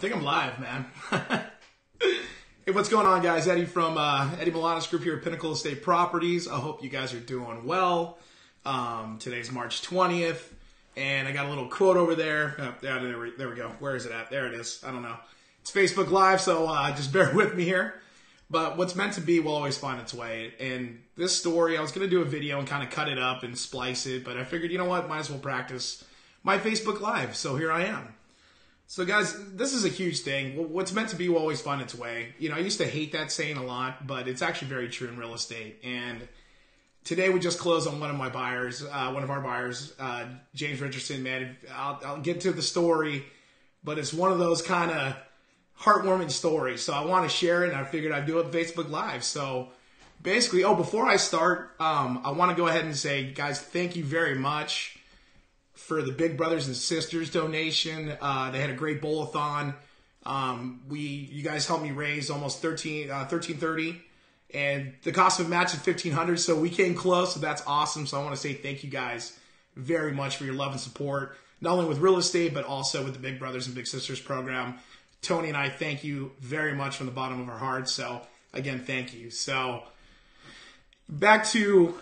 think I'm live, man. Hey, what's going on, guys? Eddy from Eddy Milanes group here at Pinnacle Estate Properties. I hope you guys are doing well. Today's March 20th, and I got a little quote over there. Oh, there we go. Where is it at? There it is. I don't know. It's Facebook Live, so just bear with me here. But what's meant to be will always find its way. And this story, I was going to do a video and kind of cut it up and splice it, but I figured, you know what? Might as well practice my Facebook Live. So here I am. So guys, this is a huge thing. What's meant to be will always find its way. You know, I used to hate that saying a lot, but it's actually very true in real estate. And today we just closed on one of our buyers, James Richardson, man. I'll get to the story, but it's one of those kind of heartwarming stories. So I want to share it, and I figured I'd do it Facebook Live. So basically, before I start, I want to go ahead and say, guys, thank you very much for the Big Brothers and Sisters donation. They had a great bowl-a-thon. You guys helped me raise almost $1330, and the cost of a match is $1,500. So we came close. So that's awesome. So I want to say thank you guys very much for your love and support, not only with real estate but also with the Big Brothers and Big Sisters program. Tony and I thank you very much from the bottom of our hearts. So again, thank you. So back to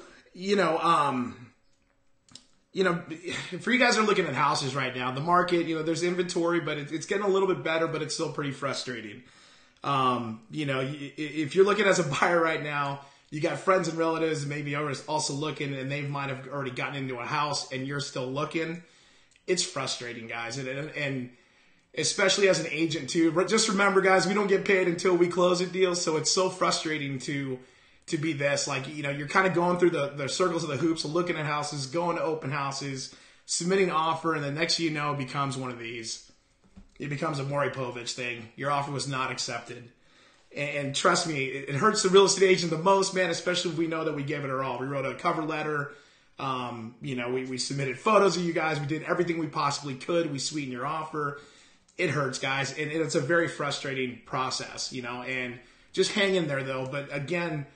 for you guys who are looking at houses right now, the market, there's inventory, but it's getting a little bit better, but it's still pretty frustrating. If you're looking as a buyer right now, you got friends and relatives, maybe also looking, and they might have already gotten into a house and you're still looking. It's frustrating, guys. And especially as an agent too. Just remember, guys, we don't get paid until we close a deal. So it's so frustrating to be this, you're kind of going through the circles of the hoops of looking at houses, going to open houses, submitting an offer, and the next thing you know, it becomes one of these. It becomes a Maury Povich thing. Your offer was not accepted. And trust me, it hurts the real estate agent the most, man, especially if we know that we gave it our all. We wrote a cover letter. We submitted photos of you guys. We did everything we possibly could. We sweetened your offer. It hurts, guys, and it's a very frustrating process, and just hang in there, though. But again,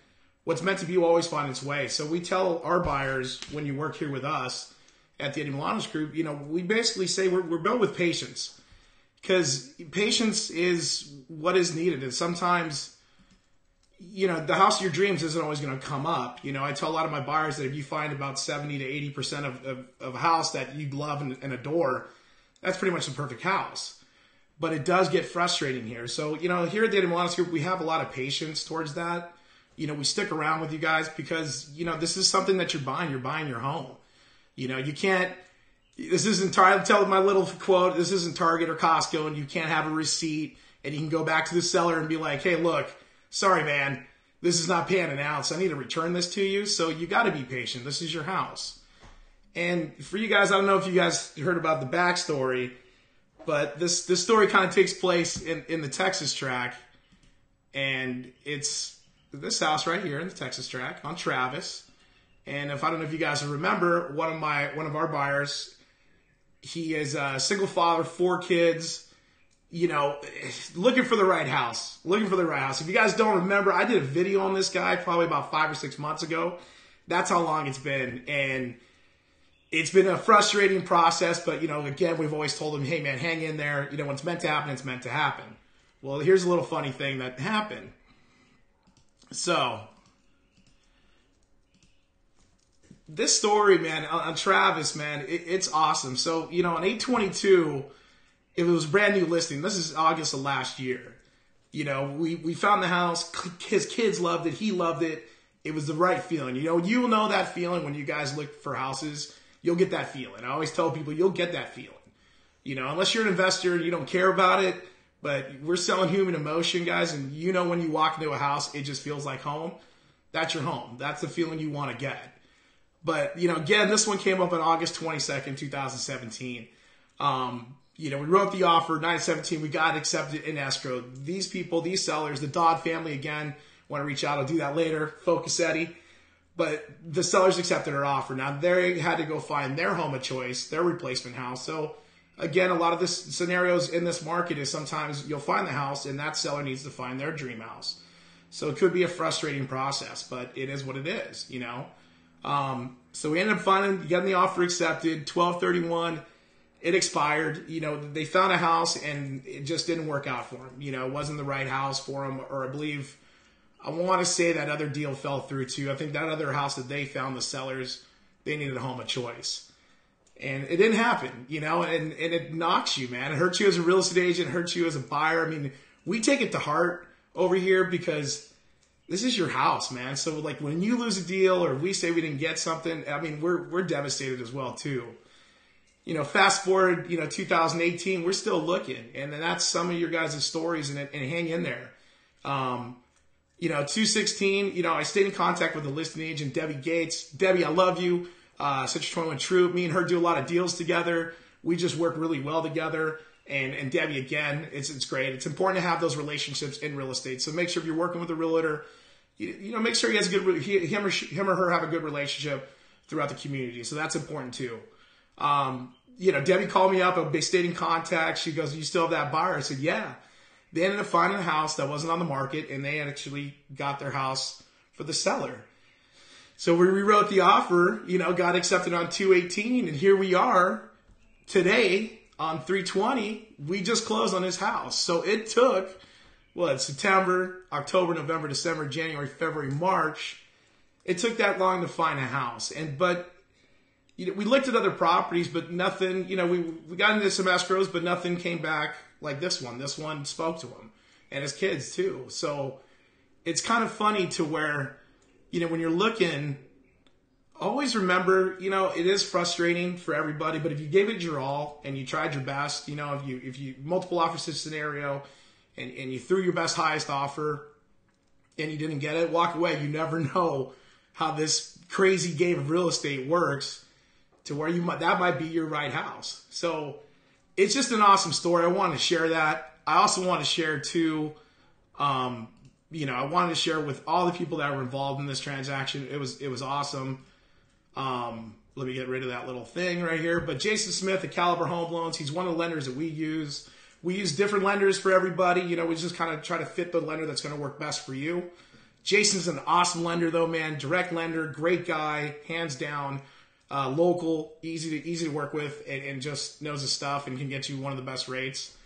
what's meant to be will always find its way. So we tell our buyers, when you work here with us at the Eddy Milanes Group, we basically say we're built with patience, because patience is what is needed. And sometimes, the house of your dreams isn't always going to come up. I tell a lot of my buyers that if you find about 70 to 80% of a house that you love and adore, that's pretty much the perfect house. But it does get frustrating here. So, here at the Eddy Milanes Group, we have a lot of patience towards that. We stick around with you guys because, this is something that you're buying. You're buying your home. You can't, this isn't Target, tell my little quote, this isn't Target or Costco, and you can't have a receipt and you can go back to the seller and be like, hey, look, sorry, man, this is not panning out, so I need to return this to you. So you got to be patient. This is your house. And for you guys, I don't know if you guys heard about the backstory, but this story kind of takes place in the Texas track, and it's this house right here in the Texas track on Travis. And I don't know if you guys remember, one of our buyers, he is a single father, 4 kids, looking for the right house, If you guys don't remember, I did a video on this guy probably about 5 or 6 months ago. That's how long it's been. And it's been a frustrating process, but, again, we've always told him, hey, man, hang in there. When it's meant to happen, it's meant to happen. Well, here's a little funny thing that happened. So, this story, man, on Travis, man, it's awesome. So, on 8/22, it was a brand new listing. This is August of last year. We found the house. His kids loved it. He loved it. It was the right feeling. You'll know that feeling when you guys look for houses. You'll get that feeling. I always tell people you'll get that feeling. Unless you're an investor and you don't care about it. But we're selling human emotion, guys, and when you walk into a house, it just feels like home. That's your home. That's the feeling you want to get. But, again, this one came up on August 22nd, 2017. We wrote the offer, 9/17. We got it accepted in escrow. These people, these sellers, the Dodd family, again, want to reach out. I'll do that later. Focus, Eddy. But the sellers accepted our offer. Now, they had to go find their home of choice, their replacement house. So, again, a lot of the scenarios in this market is sometimes you'll find the house and that seller needs to find their dream house. So it could be a frustrating process, but it is what it is, So we ended up getting the offer accepted, 12/31. it expired. You know, they found a house and it just didn't work out for them. You know, it wasn't the right house for them, or I want to say that other deal fell through too. I think that other house that they found, the sellers, they needed a home of choice. And it didn't happen, you know, and it knocks you, man. It hurts you as a real estate agent, it hurts you as a buyer. I mean, we take it to heart over here because this is your house, man. So like when you lose a deal or we say we didn't get something, I mean, we're devastated as well too. You know, fast forward, you know, 2018, we're still looking. And then that's some of your guys' stories, and hang in there. You know, 2016, you know, I stayed in contact with the listing agent, Debbie Gates. Debbie, I love you. Such a 21 Troop. Me and her do a lot of deals together. We just work really well together. And Debbie, again, it's great. It's important to have those relationships in real estate. So make sure if you're working with a realtor, you know, make sure he has a good, him or her have a good relationship throughout the community. So that's important too. You know, Debbie called me up. I stayed in contact. She goes, "You still have that buyer?" I said, "Yeah." They ended up finding a house that wasn't on the market, and they had actually got their house for the seller. So we rewrote the offer, you know, got accepted on 2/18, and here we are today on 3/20. We just closed on his house. So it took, September, October, November, December, January, February, March. It took that long to find a house. But you know, we looked at other properties, but nothing, you know, we got into some escrows, but nothing came back like this one. This one spoke to him and his kids too. So it's kind of funny to where, you know, when you're looking, always remember, you know, it is frustrating for everybody, but if you gave it your all and you tried your best, you know, if you multiple offers scenario and you threw your best, highest offer and you didn't get it, walk away. You never know how this crazy game of real estate works to where that might be your right house. So it's just an awesome story. I wanted to share that. I also want to share too, you know, I wanted to share with all the people that were involved in this transaction. It was awesome. Let me get rid of that little thing right here. But Jason Smith at CalBRE Home Loans, he's one of the lenders that we use. We use different lenders for everybody. You know, we just kind of try to fit the lender that's going to work best for you. Jason's an awesome lender though, man. Direct lender, great guy, hands down. Local, easy to work with, and just knows his stuff and can get you one of the best rates.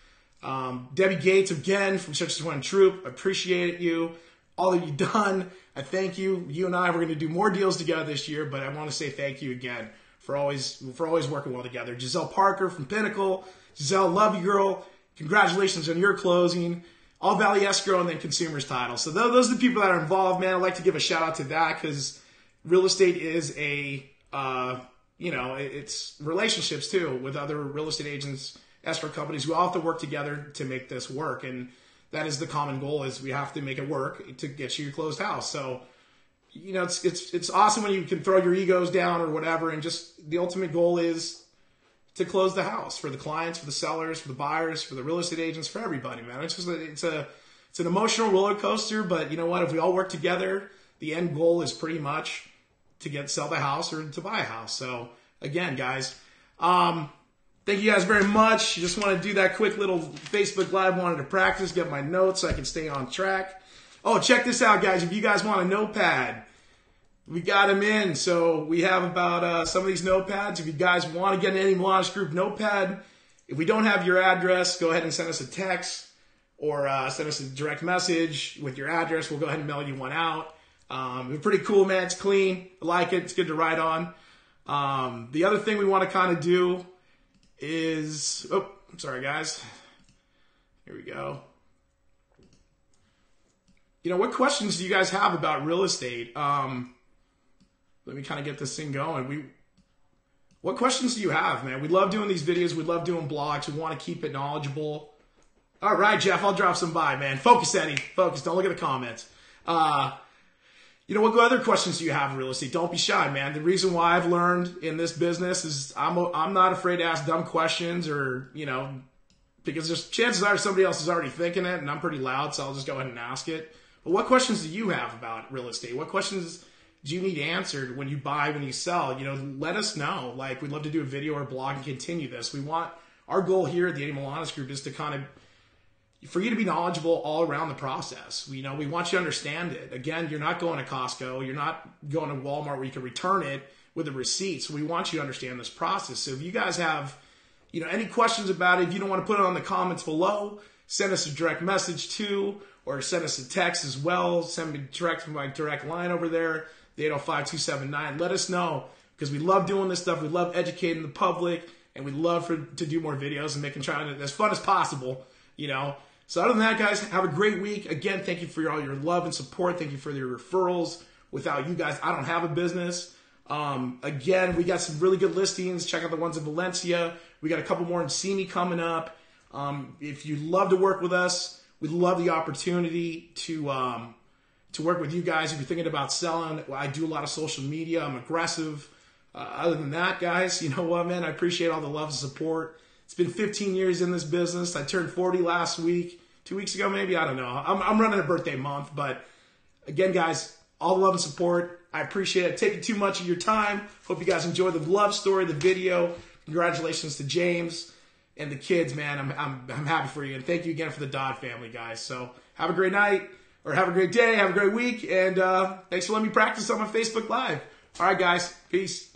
Debbie Gates, again, from Such a 21 Troop. Appreciate you. All that you've done. I thank you. You and I, we're going to do more deals together this year, but I want to say thank you again for always working well together. Giselle Parker from Pinnacle. Giselle, love you, girl. Congratulations on your closing. All Valley Escrow and then Consumers Title. So those are the people that are involved, man. I'd like to give a shout out to that because real estate is you know, it's relationships too with other real estate agents, escrow companies. We all have to work together to make this work. And that is the common goal, is we have to make it work to get you your closed house. So, you know, it's awesome when you can throw your egos down or whatever. And just the ultimate goal is to close the house for the clients, for the sellers, for the buyers, for the real estate agents, for everybody, man. It's just, it's an emotional roller coaster, but you know what? If we all work together, the end goal is pretty much to sell the house or to buy a house. So again, guys, thank you guys very much. Just want to do that quick little Facebook Live. Wanted to practice, get my notes so I can stay on track. Oh, check this out, guys. If you guys want a notepad, we got them in. So we have about some of these notepads. If you guys want to get an Eddy Milanes Group notepad, if we don't have your address, go ahead and send us a text or send us a direct message with your address. We'll go ahead and mail you one out. It's pretty cool, man. It's clean. I like it. It's good to write on. The other thing we want to kind of do is, I'm sorry, guys. Here we go. You know, what questions do you guys have about real estate? Let me kind of get this thing going. What questions do you have, man? We love doing these videos. We love doing blogs. We want to keep it knowledgeable. All right, Jeff, I'll drop some by, man. Focus, Eddie. Focus. Don't look at the comments. You know, what other questions do you have in real estate? Don't be shy, man. The reason why I've learned in this business is I'm not afraid to ask dumb questions, or, you know, because there's chances are somebody else is already thinking it, and I'm pretty loud, so I'll just go ahead and ask it. But what questions do you have about real estate? What questions do you need answered when you buy, when you sell? You know, let us know. Like, we'd love to do a video or a blog and continue this. Our goal here at the Eddy Milanes Group is to kind of, for you to be knowledgeable all around the process. You know, we want you to understand it. Again, you're not going to Costco. You're not going to Walmart where you can return it with a receipt. So we want you to understand this process. So if you guys have you know, any questions about it, if you don't want to put it on the comments below, send us a direct message too, or send us a text as well. Send me direct from my direct line over there, the 805-279. Let us know, because we love doing this stuff. We love educating the public, and we love to do more videos and making trying it as fun as possible, you know. So other than that, guys, have a great week. Again, thank you for all your love and support. Thank you for your referrals. Without you guys, I don't have a business. Again, we got some really good listings. Check out the ones in Valencia. We got a couple more in Simi coming up. If you love to work with us, we'd love the opportunity to work with you guys. If you're thinking about selling, I do a lot of social media. I'm aggressive. Other than that, guys, you know what, man? I appreciate all the love and support. It's been 15 years in this business. I turned 40 last week, 2 weeks ago maybe. I don't know. I'm running a birthday month. But again, guys, all the love and support. I appreciate it. Taking too much of your time. Hope you guys enjoy the love story, the video. Congratulations to James and the kids, man. I'm happy for you. And thank you again for the Dodd family, guys. So have a great night, or have a great day. Have a great week. And thanks for letting me practice on my Facebook Live. All right, guys. Peace.